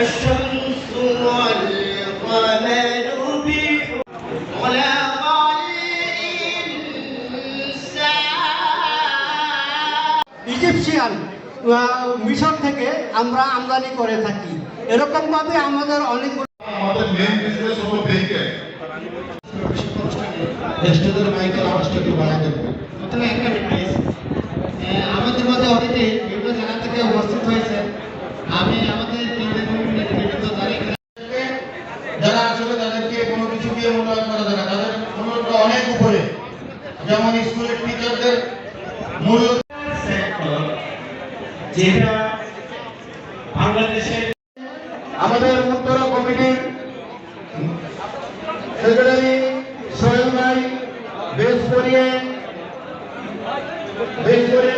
الشمس والقمر خلق الإنسان Egyptian মিশর থেকে আমরা আমদানি করে থাকি। এরকম ভাবে আমাদের অনেকগুলো আমাদের মেইন বিজনেস হলো ভেহিকেল। স্টেজের মাইকেল আওয়াজটা একটু বাড়ায় দেবেন। প্রথমে একটা রিকোয়েস্ট, আমাদের মধ্যে অনেকে বিভিন্ন জায়গা থেকে উপস্থিত হয়েছে। আমি আমাদের কেন্দ্রের নেতৃত্ব যারা আসলে তাদেরকে কোনো কিছু দিয়ে মূল্যায়ন করা যায় না, তাদের মূল্যটা অনেক উপরে। যেমন স্কুলের টিচারদের মূল্য যেটা বাংলাদেশের আমাদের উত্তরা কমিটির সেক্রেটারি সোহেল ভাই বেশ করিয়ে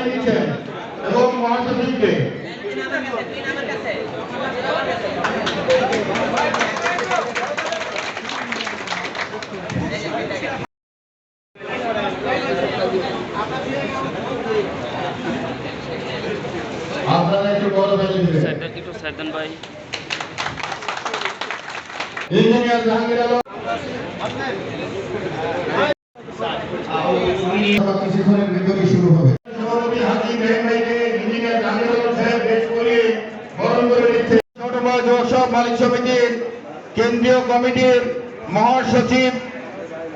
দিচ্ছেন এবং মহাসচিবকে আপনারা একটু বড় ভেবে দিবেন। ইঞ্জিনিয়ার জাহাঙ্গীর আলম কিছুক্ষণের ভিতরে শুরু হবে। সভাপতি হাজি বেগ ভাইকে ইঞ্জিনিয়ার জাহাঙ্গীর আলম সাহেব বেশ করে বরণ করে দিচ্ছে। চট্টগ্রাম যুবসভা মালিক সমিতির কেন্দ্রীয় কমিটির মহাসচিব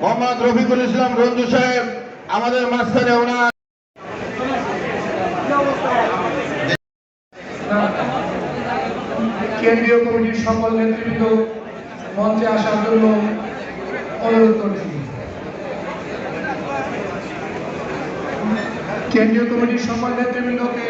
মোহাম্মদ রফিকুল ইসলাম রঞ্জু সাহেব আমাদের মাঝখানে ওনার কেন্দ্রীয় কমিটির সকল নেতৃবৃন্দ মঞ্চে আসার জন্য অনুরোধ করছি। কেন্দ্রীয় কমিটির সকল নেতৃবৃন্দকে